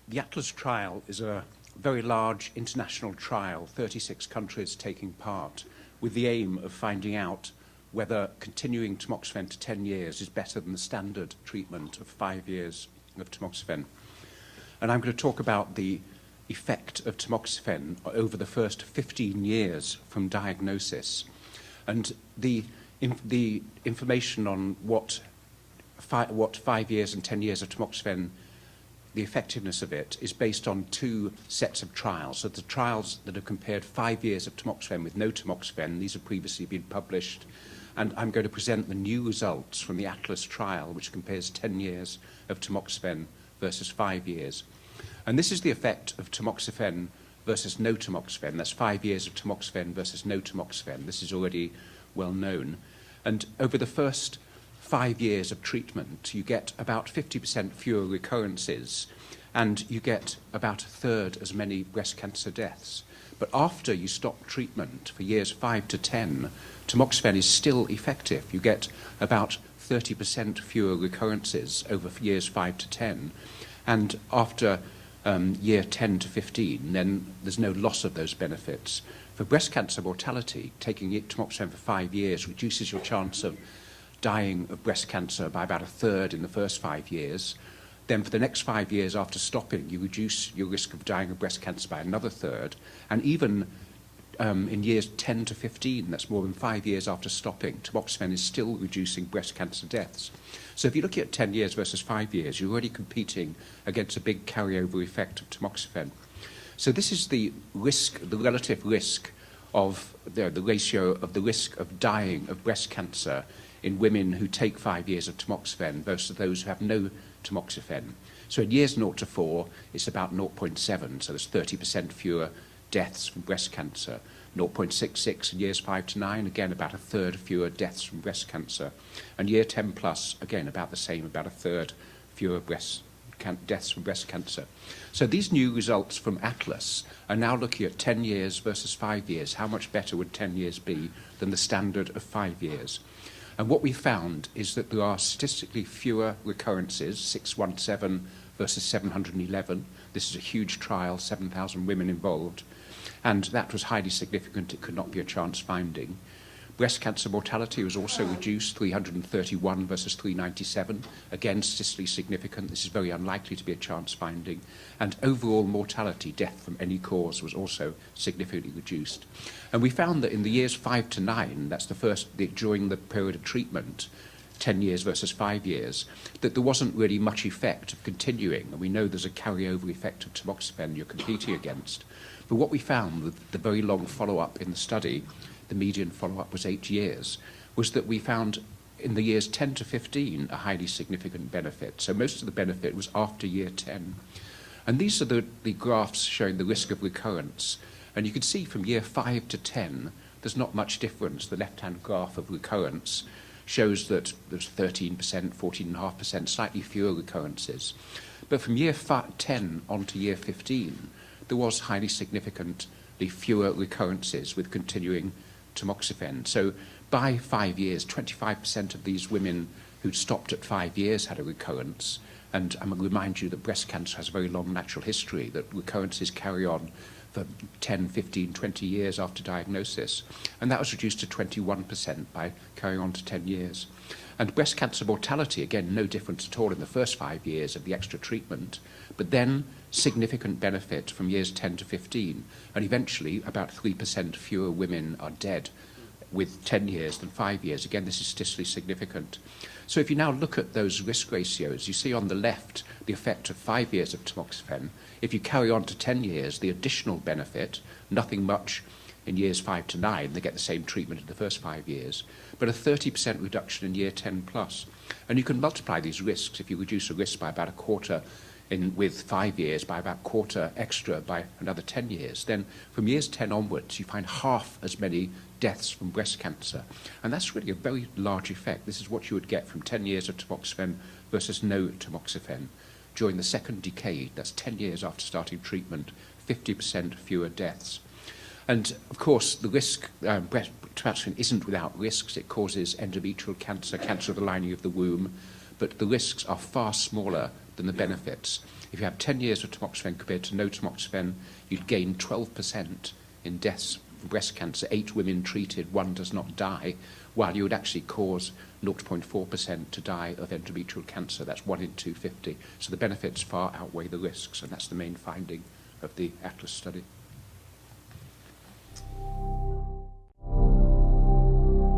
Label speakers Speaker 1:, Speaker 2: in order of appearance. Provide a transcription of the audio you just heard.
Speaker 1: The Atlas trial is a very large international trial, 36 countries taking part, with the aim of finding out whether continuing tamoxifen to 10 years is better than the standard treatment of 5 years of tamoxifen. And I'm going to talk about the effect of tamoxifen over the first 15 years from diagnosis. And the information on what 5 years and 10 years of tamoxifen, the effectiveness of it, is based on two sets of trials. So the trials that have compared 5 years of tamoxifen with no tamoxifen, these have previously been published, and I'm going to present the new results from the Atlas trial, which compares 10 years of tamoxifen versus 5 years. And this is the effect of tamoxifen versus no tamoxifen. That's 5 years of tamoxifen versus no tamoxifen. This is already well known. And over the first 5 years of treatment, you get about 50% fewer recurrences, and you get about a third as many breast cancer deaths. But after you stop treatment for years 5 to 10, tamoxifen is still effective. You get about 30% fewer recurrences over years 5 to 10. And after year 10 to 15, then there's no loss of those benefits. For breast cancer mortality, taking tamoxifen for 5 years reduces your chance of dying of breast cancer by about a third in the first 5 years. Then for the next 5 years after stopping, you reduce your risk of dying of breast cancer by another third. And even in years 10 to 15, that's more than 5 years after stopping, tamoxifen is still reducing breast cancer deaths. So if you look at 10 years versus 5 years, you're already competing against a big carryover effect of tamoxifen. So this is the risk, the relative risk of the ratio of the risk of dying of breast cancer in women who take 5 years of tamoxifen versus those who have no tamoxifen. So in years 0 to 4, it's about 0.7, so there's 30% fewer deaths from breast cancer. 0.66 in years 5 to 9, again about a third fewer deaths from breast cancer. And year 10 plus, again about the same, about a third fewer deaths from breast cancer. So these new results from Atlas are now looking at 10 years versus 5 years. How much better would 10 years be than the standard of 5 years? And what we found is that there are statistically fewer recurrences, 617 versus 711. This is a huge trial, 7,000 women involved. And that was highly significant. It could not be a chance finding. Breast cancer mortality was also reduced, 331 versus 397. Again, statistically significant. This is very unlikely to be a chance finding. And overall mortality, death from any cause, was also significantly reduced. And we found that in the years 5 to 9, that's during the period of treatment, 10 years versus 5 years, that there wasn't really much effect of continuing. And we know there's a carryover effect of tamoxifen you're competing against. But what we found with the very long follow-up in the study, the median follow-up was 8 years, was that we found in the years 10 to 15 a highly significant benefit. So most of the benefit was after year 10. And these are the graphs showing the risk of recurrence. And you can see from year 5 to 10, there's not much difference. The left-hand graph of recurrence shows that there's 13%, 14.5%, slightly fewer recurrences. But from year 10 on to year 15, there was highly significantly fewer recurrences with continuing tamoxifen. So by 5 years, 25% of these women who stopped at 5 years had a recurrence. And I'm going to remind you that breast cancer has a very long natural history, that recurrences carry on for 10, 15, 20 years after diagnosis. And that was reduced to 21% by carrying on to 10 years. And breast cancer mortality, again, no difference at all in the first 5 years of the extra treatment, but then significant benefit from years 10 to 15. And eventually, about 3% fewer women are dead with 10 years than 5 years. Again, this is statistically significant. So if you now look at those risk ratios, you see on the left the effect of 5 years of tamoxifen. If you carry on to 10 years, the additional benefit, nothing much in years 5 to 9, they get the same treatment in the first 5 years, but a 30% reduction in year 10 plus. And you can multiply these risks. If you reduce a risk by about a quarter with 5 years, by about a quarter extra by another 10 years, then from years 10 onwards, you find half as many deaths from breast cancer. And that's really a very large effect. This is what you would get from 10 years of tamoxifen versus no tamoxifen. During the second decade, that's 10 years after starting treatment, 50% fewer deaths. And of course, the risk, tamoxifen isn't without risks. It causes endometrial cancer, cancer of the lining of the womb, but the risks are far smaller than the benefits. If you have 10 years of tamoxifen compared to no tamoxifen, you'd gain 12% in deaths from breast cancer. 8 women treated, 1 does not die, while you would actually cause 0.4% to die of endometrial cancer. That's 1 in 250. So the benefits far outweigh the risks, and that's the main finding of the ATLAS study.